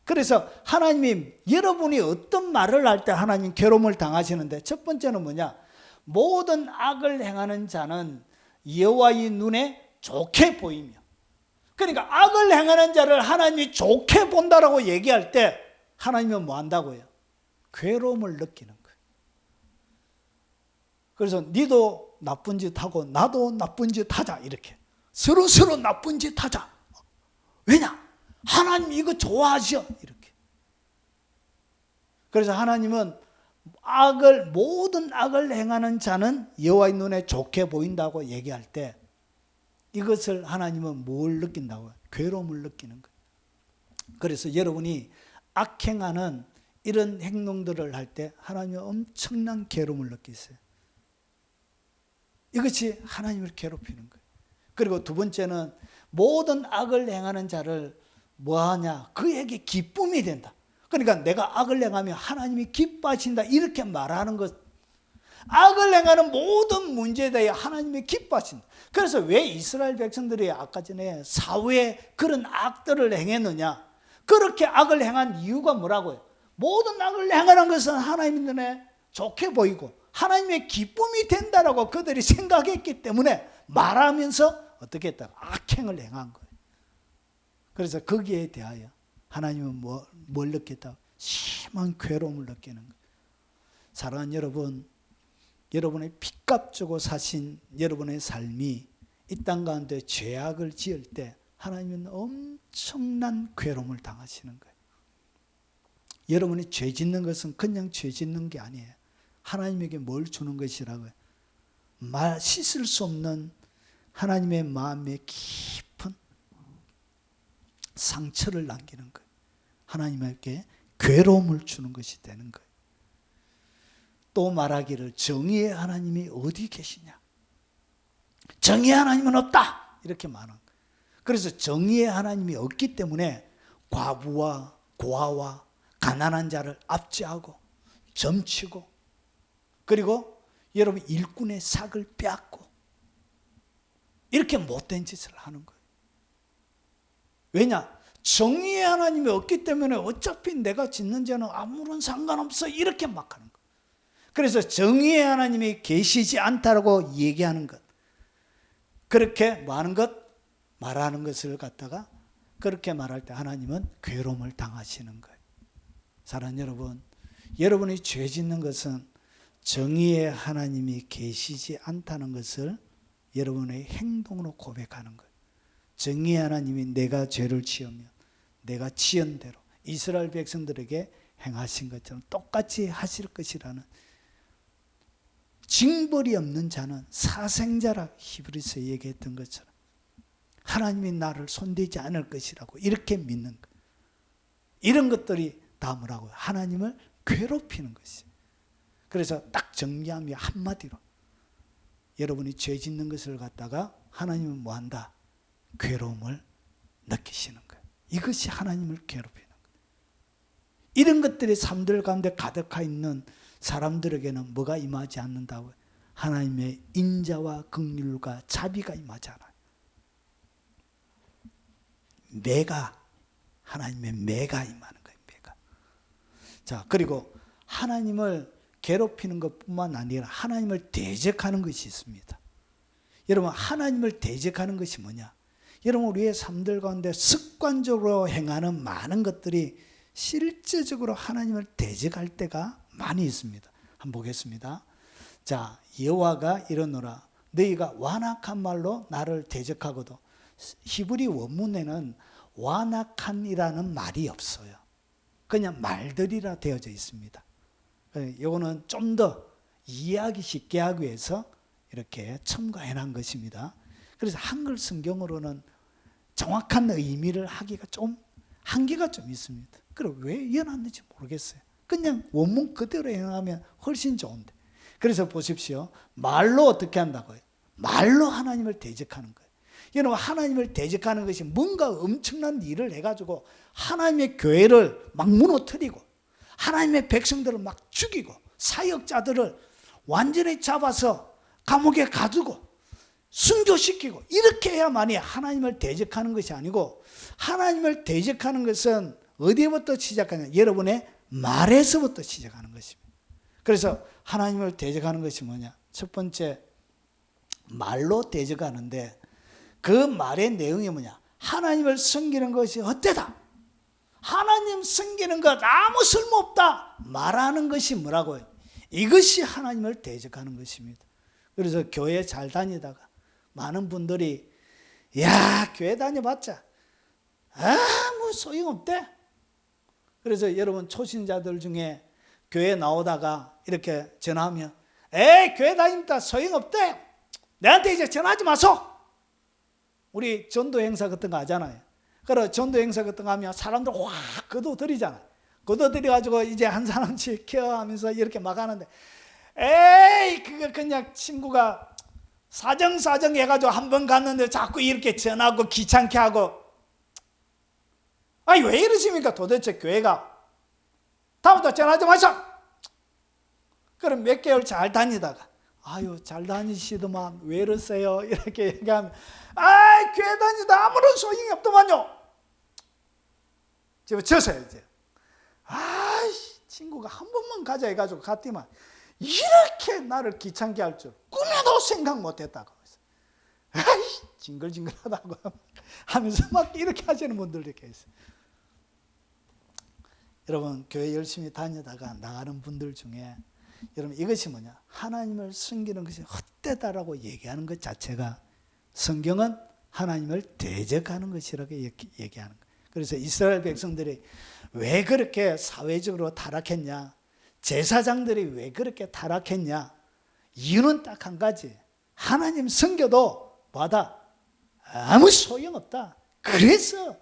그래서 하나님이 여러분이 어떤 말을 할 때 하나님 괴로움을 당하시는데, 첫 번째는 뭐냐? 모든 악을 행하는 자는 여호와의 눈에 좋게 보이며, 그러니까 악을 행하는 자를 하나님이 좋게 본다라고 얘기할 때 하나님은 뭐 한다고요? 괴로움을 느끼는 거예요. 그래서 니도 나쁜 짓 하고 나도 나쁜 짓 하자, 이렇게 서로 나쁜 짓 하자. 왜냐? 하나님 이거 좋아하셔, 이렇게. 그래서 하나님은 모든 악을 행하는 자는 여호와의 눈에 좋게 보인다고 얘기할 때 이것을 하나님은 뭘 느낀다고요? 괴로움을 느끼는 거예요. 그래서 여러분이 악행하는 이런 행동들을 할 때 하나님은 엄청난 괴로움을 느끼세요. 이것이 하나님을 괴롭히는 거예요. 그리고 두 번째는 모든 악을 행하는 자를 뭐하냐? 그에게 기쁨이 된다. 그러니까 내가 악을 행하면 하나님이 기뻐하신다, 이렇게 말하는 것. 악을 행하는 모든 문제에 대해 하나님이 기뻐하신다. 그래서 왜 이스라엘 백성들이 아까 전에 사후에 그런 악들을 행했느냐? 그렇게 악을 행한 이유가 뭐라고요? 모든 악을 행하는 것은 하나님 눈에 좋게 보이고 하나님의 기쁨이 된다라고 그들이 생각했기 때문에 말하면서 어떻게 했다? 악행을 행한 거예요. 그래서 거기에 대하여 하나님은 뭘 느꼈다? 심한 괴로움을 느끼는 거예요. 사랑하는 여러분, 여러분의 핏값 주고 사신 여러분의 삶이 이 땅 가운데 죄악을 지을 때 하나님은 엄청난 괴로움을 당하시는 거예요. 여러분이 죄 짓는 것은 그냥 죄 짓는 게 아니에요. 하나님에게 뭘 주는 것이라고요? 씻을 수 없는 하나님의 마음에 깊은 상처를 남기는 거예요. 하나님에게 괴로움을 주는 것이 되는 거예요. 또 말하기를 정의의 하나님이 어디 계시냐? 정의의 하나님은 없다, 이렇게 말하는 거예요. 그래서 정의의 하나님이 없기 때문에 과부와 고아와 가난한 자를 압제하고 점치고, 그리고 여러분 일꾼의 삭을 빼앗고 이렇게 못된 짓을 하는 거예요. 왜냐? 정의의 하나님이 없기 때문에 어차피 내가 짓는 죄는 아무런 상관없어, 이렇게 막 하는 거예요. 그래서 정의의 하나님이 계시지 않다라고 얘기하는 것, 그렇게 뭐하는 것? 말하는 것을 갖다가 그렇게 말할 때 하나님은 괴로움을 당하시는 거예요. 사랑하는 여러분, 여러분이 죄 짓는 것은 정의의 하나님이 계시지 않다는 것을 여러분의 행동으로 고백하는 거예요. 정의의 하나님이 내가 죄를 지으면 내가 지은 대로 이스라엘 백성들에게 행하신 것처럼 똑같이 하실 것이라는, 징벌이 없는 자는 사생자라 히브리서에 얘기했던 것처럼 하나님이 나를 손대지 않을 것이라고 이렇게 믿는 것. 이런 것들이 다 뭐라고요? 하나님을 괴롭히는 것이에요. 그래서 딱 정리하면 한마디로 여러분이 죄 짓는 것을 갖다가 하나님은 뭐한다? 괴로움을 느끼시는 거예요. 이것이 하나님을 괴롭히는 거예요. 이런 것들이 삶들 가운데 가득하 있는 사람들에게는 뭐가 임하지 않는다고요? 하나님의 인자와 긍휼과 자비가 임하지 않아요. 하나님의 매가 임하는 거예요. 매가. 자, 그리고 하나님을 괴롭히는 것뿐만 아니라 하나님을 대적하는 것이 있습니다. 여러분, 하나님을 대적하는 것이 뭐냐? 여러분, 우리의 삶들 가운데 습관적으로 행하는 많은 것들이 실제적으로 하나님을 대적할 때가 많이 있습니다. 한번 보겠습니다. 자, 여호와가 이러노라. 너희가 완악한 말로 나를 대적하고도. 히브리 원문에는 완악한이라는 말이 없어요. 그냥 말들이라 되어져 있습니다. 이거는 좀 더 이해하기 쉽게 하기 위해서 이렇게 첨가해 놓은 것입니다. 그래서 한글 성경으로는 정확한 의미를 하기가 좀 한계가 좀 있습니다. 그리고 왜 이어놨는지 모르겠어요. 그냥 원문 그대로 행하면 훨씬 좋은데. 그래서 보십시오. 말로 어떻게 한다고요? 말로 하나님을 대적하는 거예요. 여러분, 하나님을 대적하는 것이 뭔가 엄청난 일을 해가지고 하나님의 교회를 막 무너뜨리고 하나님의 백성들을 막 죽이고 사역자들을 완전히 잡아서 감옥에 가두고 순교시키고 이렇게 해야만이 하나님을 대적하는 것이 아니고, 하나님을 대적하는 것은 어디부터 시작하냐? 여러분의 말에서부터 시작하는 것입니다. 그래서 하나님을 대적하는 것이 뭐냐? 첫 번째, 말로 대적하는데 그 말의 내용이 뭐냐? 하나님을 섬기는 것이 헛되다, 하나님 섬기는 것 아무 쓸모없다 말하는 것이 뭐라고요? 이것이 하나님을 대적하는 것입니다. 그래서 교회 잘 다니다가 많은 분들이 야, 교회 다녀봤자 아무 소용없대. 그래서 여러분, 초신자들 중에 교회 나오다가 이렇게 전화하면 에이, 교회 다닙니다, 소용없대, 내한테 이제 전화하지 마소. 우리 전도 행사 같은 거 하잖아요. 그래, 전도 행사 같은 거 하면 사람들 확 거둬들이잖아요. 거둬들여가지고 이제 한 사람씩 케어하면서 이렇게 막 하는데, 에이, 그거 그냥 친구가 사정 해가지고 한 번 갔는데 자꾸 이렇게 전화하고 귀찮게 하고, 아니 왜 이러십니까? 도대체 교회가 다음부터 전화하지 마셔. 그럼 몇 개월 잘 다니다가 아유, 잘 다니시더만 왜 이러세요? 이렇게 얘기하면 아이, 교회 다니다 아무런 소용이 없더만요. 집어쳤어요 이제. 아이, 친구가 한 번만 가자 해가지고 갔더만 이렇게 나를 귀찮게 할 줄 꿈에도 생각 못했다고. 아이, 징글징글하다고 하면서 막 이렇게 하시는 분들도 계세요. 여러분, 교회 열심히 다니다가 나가는 분들 중에 여러분, 이것이 뭐냐? 하나님을 섬기는 것이 헛되다라고 얘기하는 것 자체가 성경은 하나님을 대적하는 것이라고 얘기하는 거예요. 그래서 이스라엘 백성들이 왜 그렇게 사회적으로 타락했냐? 제사장들이 왜 그렇게 타락했냐? 이유는 딱 한 가지. 하나님 섬겨도 뭐다? 아무 소용없다. 그래서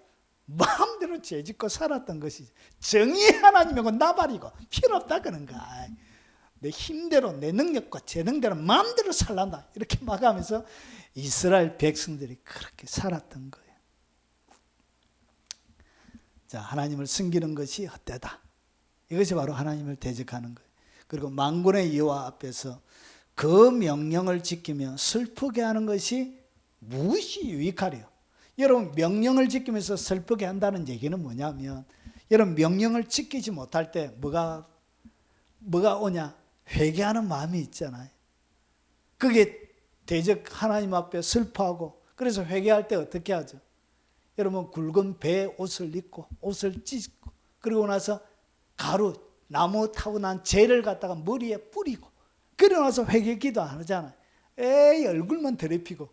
마음대로 죄짓고 살았던 것이지. 정의 하나님이고 나발이고 필요 없다 그런 거야. 내 힘대로 내 능력과 재능대로 마음대로 살란다 이렇게 막 하면서 이스라엘 백성들이 그렇게 살았던 거예요. 자, 하나님을 섬기는 것이 헛되다. 이것이 바로 하나님을 대적하는 거예요. 그리고 만군의 여호와 앞에서 그 명령을 지키며 슬프게 하는 것이 무엇이 유익하리요? 여러분, 명령을 지키면서 슬프게 한다는 얘기는 뭐냐면, 여러분, 명령을 지키지 못할 때 뭐가 오냐? 회개하는 마음이 있잖아요. 그게 대적 하나님 앞에 슬퍼하고, 그래서 회개할 때 어떻게 하죠? 여러분, 굵은 배에 옷을 입고 옷을 찢고 그리고 나서 가루, 나무 타고 난 재를 갖다가 머리에 뿌리고 그러고 나서 회개 기도 안 하잖아요. 에이, 얼굴만 더럽히고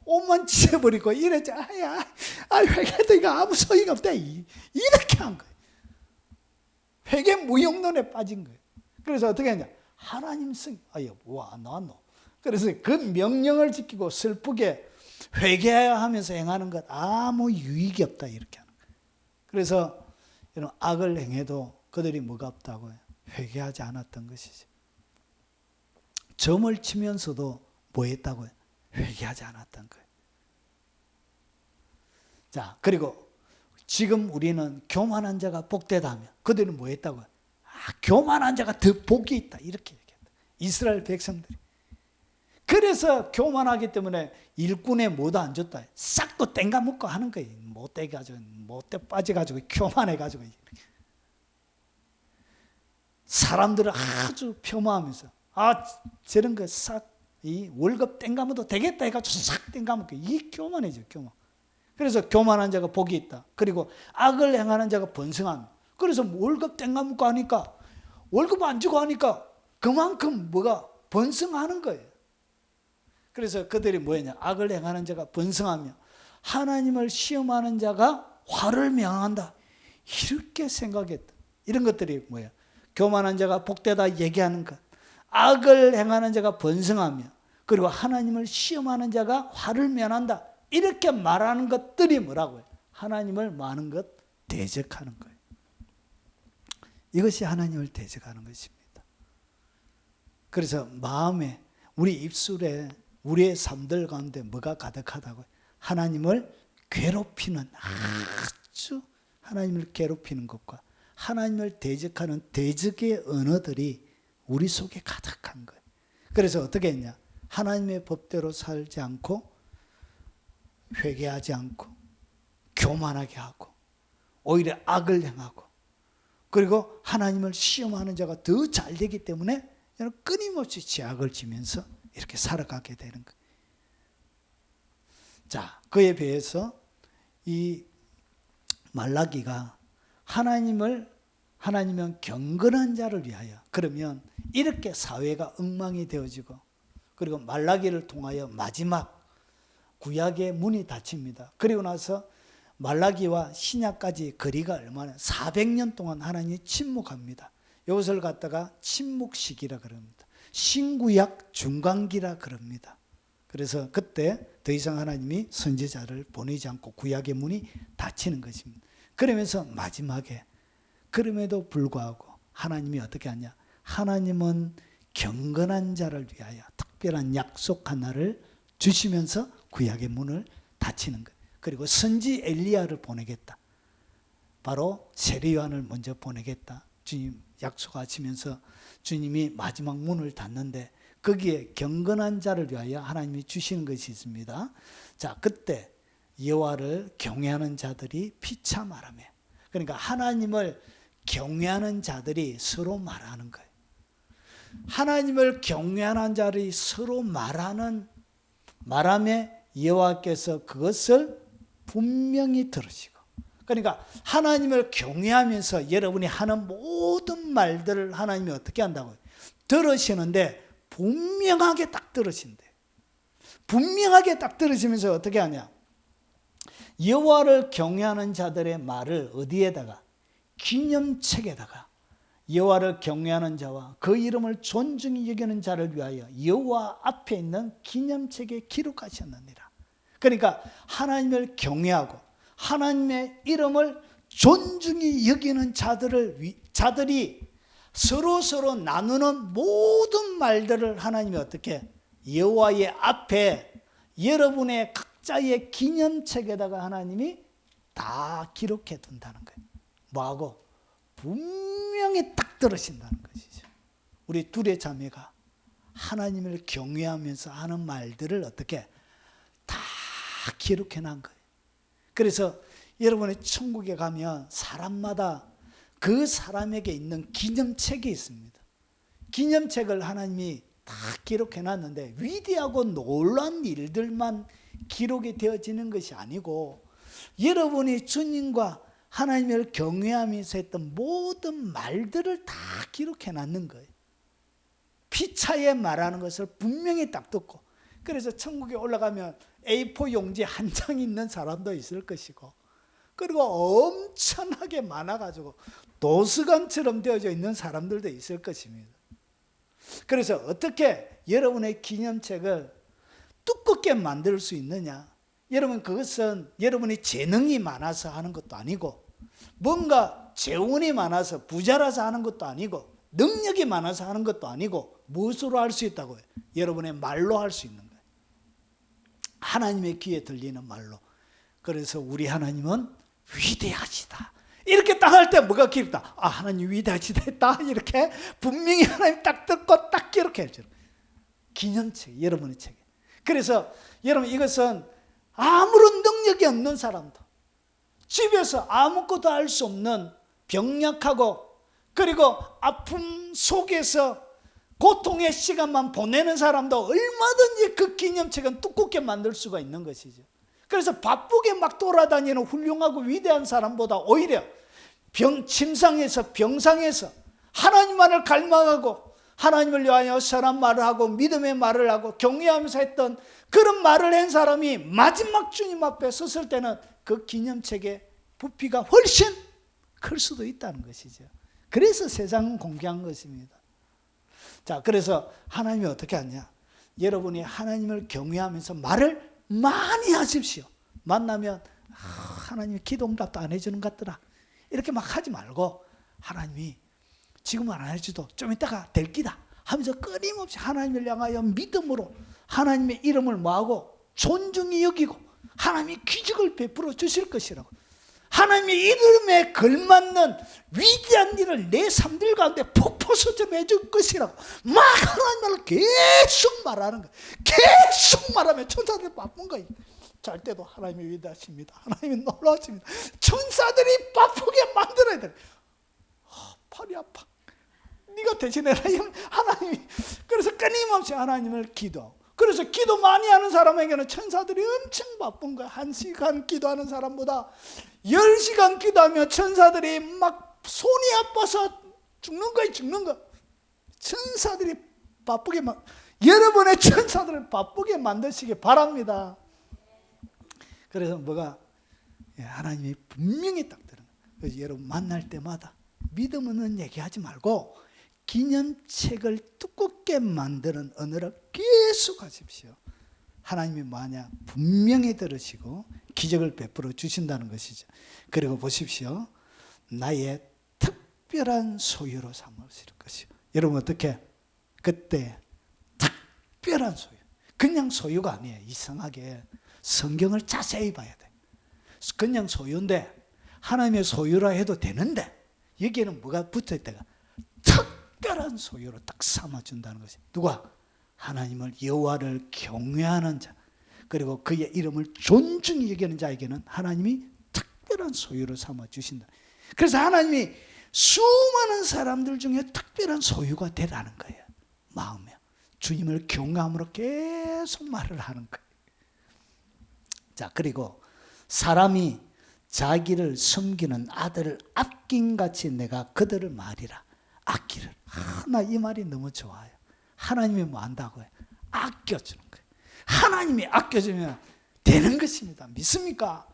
옷만 찢어버리고 이랬지. 회개도 이거 아무 소용이 없다 이렇게 한 거예요. 회개 무용론에 빠진 거예요. 그래서 어떻게 했냐? 하나님 승, 와, 나왔노. 그래서 그 명령을 지키고 슬프게 회개해야 하면서 행하는 것 아무 유익이 없다 이렇게 하는 거예요. 그래서 이런 악을 행해도 그들이 뭐가 없다고요? 회개하지 않았던 것이죠. 점을 치면서도 뭐 했다고요? 회개하지 않았던 거예요. 자, 그리고 지금 우리는 교만한 자가 복되다면 그들은 뭐 했다고요? 교만한 자가 더 복이 있다 이렇게 얘기했다. 이스라엘 백성들이. 그래서 교만하기 때문에 일꾼에 뭐도 안 줬다. 싹 또 땡가먹고 하는 거예요. 못돼 빠져가지고 교만해가지고. 사람들을 아주 폄하하면서 저런 거 싹 이 월급 땡가먹어도 되겠다 해가지고 싹 땡가먹고 이 교만이죠, 교만. 그래서 교만한 자가 복이 있다. 그리고 악을 행하는 자가 번성한. 그래서 월급 땡가먹고 하니까 월급 안 주고 하니까 그만큼 뭐가 번성하는 거예요. 그래서 그들이 뭐였냐? 악을 행하는 자가 번성하며 하나님을 시험하는 자가 화를 명한다. 이렇게 생각했다. 이런 것들이 뭐야? 교만한 자가 복되다 얘기하는 것, 악을 행하는 자가 번성하며 그리고 하나님을 시험하는 자가 화를 면한다. 이렇게 말하는 것들이 뭐라고요? 하나님을 많은 것 대적하는 거예요. 이것이 하나님을 대적하는 것입니다. 그래서 마음에, 우리 입술에, 우리의 삶들 가운데 뭐가 가득하다고요? 하나님을 괴롭히는, 아주 하나님을 괴롭히는 것과 하나님을 대적하는 대적의 언어들이 우리 속에 가득한 거예요. 그래서 어떻게 했냐? 하나님의 법대로 살지 않고 회개하지 않고 교만하게 하고 오히려 악을 행하고, 그리고 하나님을 시험하는 자가 더 잘 되기 때문에 끊임없이 죄악을 지면서 이렇게 살아가게 되는 거예요. 자, 그에 비해서 이 말라기가 하나님은 경건한 자를 위하여, 그러면 이렇게 사회가 엉망이 되어지고, 그리고 말라기를 통하여 마지막 구약의 문이 닫힙니다. 그리고 나서 말라기와 신약까지 거리가 얼마나 400년 동안 하나님이 침묵합니다. 이것을 갖다가 침묵시기라 그럽니다. 신구약 중간기라 그럽니다. 그래서 그때 더 이상 하나님이 선지자를 보내지 않고 구약의 문이 닫히는 것입니다. 그러면서 마지막에 그럼에도 불구하고 하나님이 어떻게 하냐? 하나님은 경건한 자를 위하여 특별한 약속 하나를 주시면서 구약의 문을 닫히는 거예요. 그리고 선지 엘리야를 보내겠다. 바로 세례 요한을 먼저 보내겠다. 주님 약속하시면서 주님이 마지막 문을 닫는데 거기에 경건한 자를 위하여 하나님이 주시는 것이 있습니다. 자, 그때 여호와를 경외하는 자들이 피차 말하며, 그러니까 하나님을 경외하는 자들이 서로 말하는 거예요. 하나님을 경외하는 자들이 서로 말하며 여호와께서 그것을 분명히 들으시고, 그러니까 하나님을 경외하면서 여러분이 하는 모든 말들을 하나님이 어떻게 한다고요? 들으시는데 분명하게 딱 들으신대. 분명하게 딱 들으시면서 어떻게 하냐? 여호와를 경외하는 자들의 말을 어디에다가? 기념책에다가 여호와를 경외하는 자와 그 이름을 존중히 여기는 자를 위하여 여호와 앞에 있는 기념책에 기록하셨느니라. 그러니까 하나님을 경외하고 하나님의 이름을 존중히 여기는 자들이 서로 나누는 모든 말들을 하나님이 어떻게 여호와의 앞에 여러분의 각자의 기념책에다가 하나님이 다 기록해 둔다는 거예요. 뭐하고? 분명히 딱 들으신다는 것이죠. 우리 둘의 자매가 하나님을 경외하면서 하는 말들을 어떻게 다 기록해 놓은 거예요. 그래서 여러분의 천국에 가면 사람마다 그 사람에게 있는 기념책이 있습니다. 기념책을 하나님이 다 기록해 놨는데 위대하고 놀라운 일들만 기록이 되어지는 것이 아니고 여러분이 주님과 하나님을 경외하면서 했던 모든 말들을 다 기록해 놨는 거예요. 피차에 말하는 것을 분명히 딱 듣고, 그래서 천국에 올라가면 A4 용지 한 장 있는 사람도 있을 것이고, 그리고 엄청나게 많아가지고 도서관처럼 되어져 있는 사람들도 있을 것입니다. 그래서 어떻게 여러분의 기념책을 두껍게 만들 수 있느냐? 여러분, 그것은 여러분이 재능이 많아서 하는 것도 아니고, 뭔가 재운이 많아서 부자라서 하는 것도 아니고, 능력이 많아서 하는 것도 아니고, 무엇으로 할 수 있다고요? 여러분의 말로 할 수 있는 거예요. 하나님의 귀에 들리는 말로. 그래서 우리 하나님은 위대하시다. 이렇게 딱 할 때 뭐가 기록다? 아, 하나님 위대하시다 했다. 이렇게 분명히 하나님 딱 듣고 딱 기록해 주는 기념책, 여러분의 책에. 그래서 여러분, 이것은 아무런 능력이 없는 사람도, 집에서 아무것도 할 수 없는 병약하고 그리고 아픔 속에서 고통의 시간만 보내는 사람도 얼마든지 그 기념책은 두껍게 만들 수가 있는 것이죠. 그래서 바쁘게 막 돌아다니는 훌륭하고 위대한 사람보다 오히려 침상에서 병상에서 하나님만을 갈망하고 하나님을 위하여 선한 말을 하고 믿음의 말을 하고 경외하면서 했던 그런 말을 한 사람이 마지막 주님 앞에 섰을 때는 그 기념책의 부피가 훨씬 클 수도 있다는 것이죠. 그래서 세상은 공개한 것입니다. 자, 그래서 하나님이 어떻게 하냐? 여러분이 하나님을 경외하면서 말을 많이 하십시오. 만나면 하나님이 기도 응답도 안 해주는 것 같더라, 이렇게 막 하지 말고 하나님이 지금은 안 해줘도 좀 이따가 될 기다 하면서 끊임없이 하나님을 향하여 믿음으로 하나님의 이름을 뭐하고 존중히 여기고 하나님이 기적을 베풀어 주실 것이라고. 하나님의 이름에 걸맞는 위대한 일을 내 삶들 가운데 폭포수처럼 해줄 것이라고 막 하나님을 계속 말하는 거예요. 계속 말하면 천사들이 바쁜 거예요. 잘 때도 하나님이 위대하십니다. 하나님이 놀라우십니다. 천사들이 바쁘게 만들어야 돼. 팔이 아파. 네가 대신해라. 하나님이. 그래서 끊임없이 하나님을 기도하고. 그래서 기도 많이 하는 사람에게는 천사들이 엄청 바쁜 거야. 1시간 기도하는 사람보다 10시간 기도하면 천사들이 막 손이 아파서 죽는 거야, 죽는 거. 천사들이 바쁘게 여러분의 천사들을 바쁘게 만드시기 바랍니다. 그래서 뭐가 하나님이 분명히 딱 들은 거예요. 그래서 여러분 만날 때마다 믿음 없는 얘기하지 말고 기념책을 두껍게 만드는 언어를 계속 하십시오. 하나님이 만약 분명히 들으시고 기적을 베풀어 주신다는 것이죠. 그리고 보십시오. 나의 특별한 소유로 삼으실 것이요. 여러분 어떻게? 그때 특별한 소유. 그냥 소유가 아니에요. 이상하게 성경을 자세히 봐야 돼. 그냥 소유인데 하나님의 소유라 해도 되는데 여기에는 뭐가 붙어있다가 특별한 소유로 딱 삼아준다는 것이. 누가? 하나님을 여호와를 경외하는 자, 그리고 그의 이름을 존중히 여기는 자에게는 하나님이 특별한 소유로 삼아주신다. 그래서 하나님이 수많은 사람들 중에 특별한 소유가 되라는 거예요. 마음에 주님을 경외함으로 계속 말을 하는 거예요. 자, 그리고 사람이 자기를 섬기는 아들을 아낀같이 내가 그들을 말이라. 아끼를. 나 이 말이 너무 좋아요. 하나님이 뭐 한다고요? 아껴주는 거예요. 하나님이 아껴주면 되는 것입니다. 믿습니까?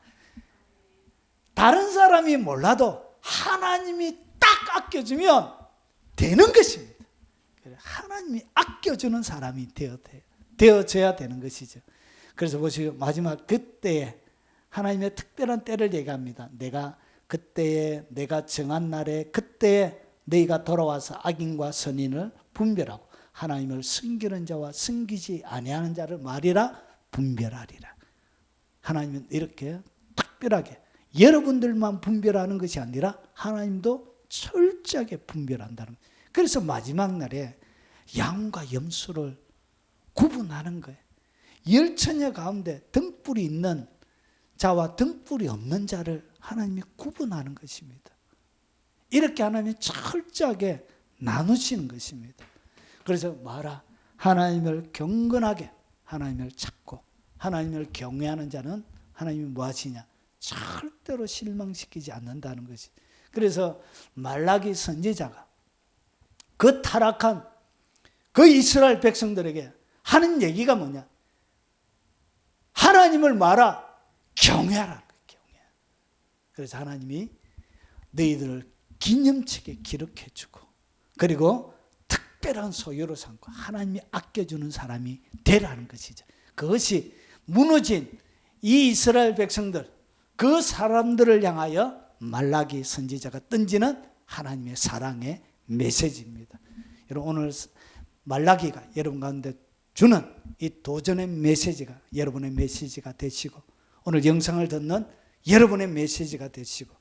다른 사람이 몰라도 하나님이 딱 아껴주면 되는 것입니다. 하나님이 아껴주는 사람이 되어져야 되는 것이죠. 그래서 보시고 마지막 그때에 하나님의 특별한 때를 얘기합니다. 그때에 내가 정한 날에 그때에 너희가 돌아와서 악인과 선인을 분별하고 하나님을 섬기는 자와 섬기지 아니하는 자를 말이라 분별하리라. 하나님은 이렇게 특별하게 여러분들만 분별하는 것이 아니라 하나님도 철저하게 분별한다는 거예요. 그래서 마지막 날에 양과 염소를 구분하는 거예요. 열처녀 가운데 등불이 있는 자와 등불이 없는 자를 하나님이 구분하는 것입니다. 이렇게 하나님이 철저하게 나누시는 것입니다. 그래서 말아 하나님을 경건하게 하나님을 찾고 하나님을 경외하는 자는 하나님이 뭐 하시냐? 절대로 실망시키지 않는다는 것이. 그래서 말라기 선지자가 그 타락한 그 이스라엘 백성들에게 하는 얘기가 뭐냐? 하나님을 말아 경외하라. 경외. 그래서 하나님이 너희들을 기념책에 기록해주고 그리고 특별한 소유로 삼고 하나님이 아껴주는 사람이 되라는 것이죠. 그것이 무너진 이 이스라엘 백성들, 그 사람들을 향하여 말라기 선지자가 던지는 하나님의 사랑의 메시지입니다. 여러분 오늘 말라기가 여러분 가운데 주는 이 도전의 메시지가 여러분의 메시지가 되시고 오늘 영상을 듣는 여러분의 메시지가 되시고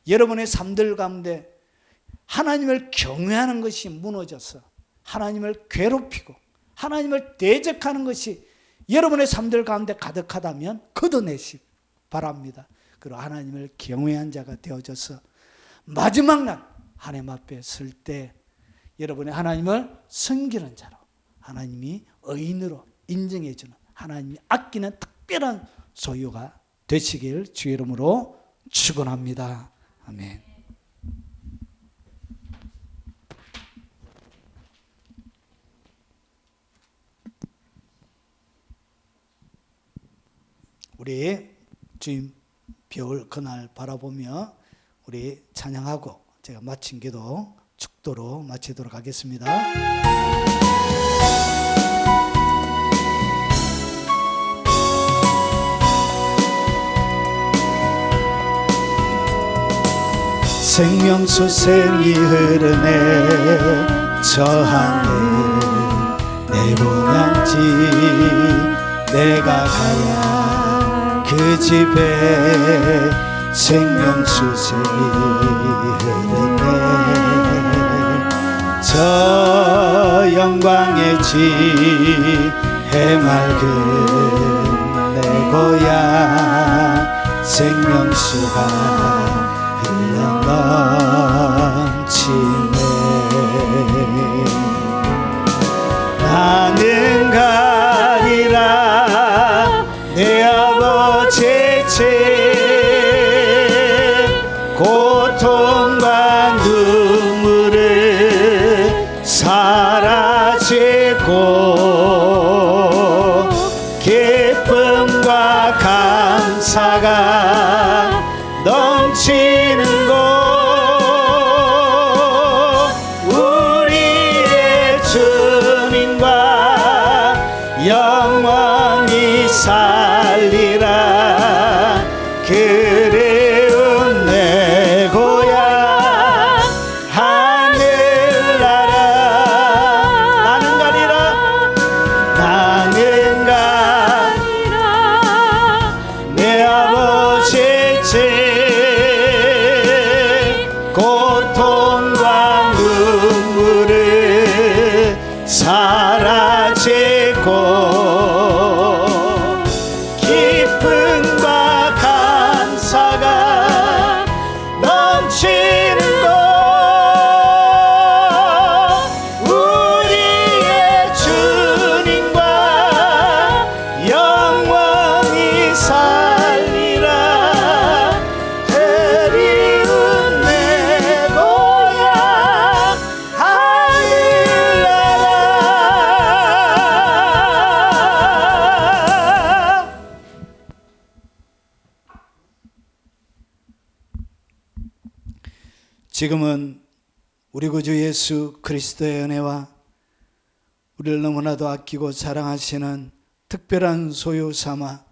여러분의 삶들 가운데 하나님을 경외하는 것이 무너져서 하나님을 괴롭히고 하나님을 대적하는 것이 여러분의 삶들 가운데 가득하다면 걷어내시기 바랍니다. 그리고 하나님을 경외한 자가 되어져서 마지막 날 하나님 앞에 설 때 여러분의 하나님을 섬기는 자로 하나님이 의인으로 인정해 주는 하나님이 아끼는 특별한 소유가 되시길 주의 이름으로 축원합니다. 아멘. 우리 주님 별 그날 바라보며 우리 찬양하고 제가 마친 기도 축도로 마치도록 하겠습니다. 생명수 샘이 흐르네 저 하늘 내로 향지 내가 가야 그 집에 생명수색이 흐르네. 저 영광의 집 해맑은 내 고향 생명수가 흘러넘치네. 나는 가리라 내 아버지의 집 고통과 눈물을 사라지고 기쁨과 감사가 넘치는 곳 우리의 주님과 영원히 살리라. 그리운 내 고향 하늘나라. 나는 가리라 나는 가리라 내 아버지의 집 고통과 눈물을 사라지고 기쁨과 감사가 넘치는 곳 우리의 주님과 영원히 살리라. 그리운 내 고향 하늘나라. 지금은 우리 구주 예수 그리스도의 은혜와 우리를 너무나도 아끼고 사랑하시는 특별한 소유 삼아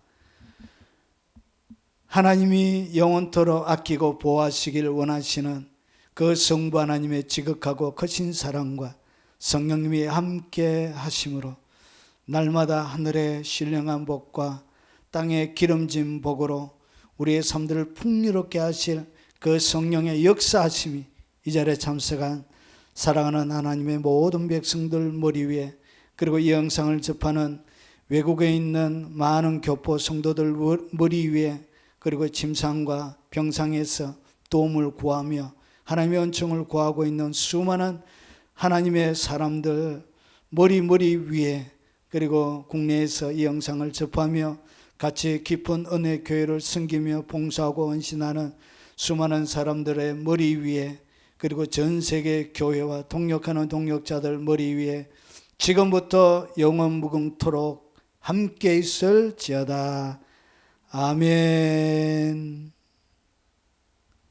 하나님이 영원토록 아끼고 보호하시길 원하시는 그 성부 하나님의 지극하고 크신 사랑과 성령님이 함께 하심으로 날마다 하늘의 신령한 복과 땅의 기름진 복으로 우리의 삶들을 풍요롭게 하실 그 성령의 역사하심이 이 자리에 참석한 사랑하는 하나님의 모든 백성들 머리 위에, 그리고 이 영상을 접하는 외국에 있는 많은 교포 성도들 머리 위에, 그리고 침상과 병상에서 도움을 구하며 하나님의 은총을 구하고 있는 수많은 하나님의 사람들 머리 위에, 그리고 국내에서 이 영상을 접하며 같이 깊은 은혜 교회를 섬기며 봉사하고 헌신하는 수많은 사람들의 머리 위에, 그리고 전 세계 교회와 동역하는 동역자들 머리 위에 지금부터 영원 무궁토록 함께 있을지어다. 아멘.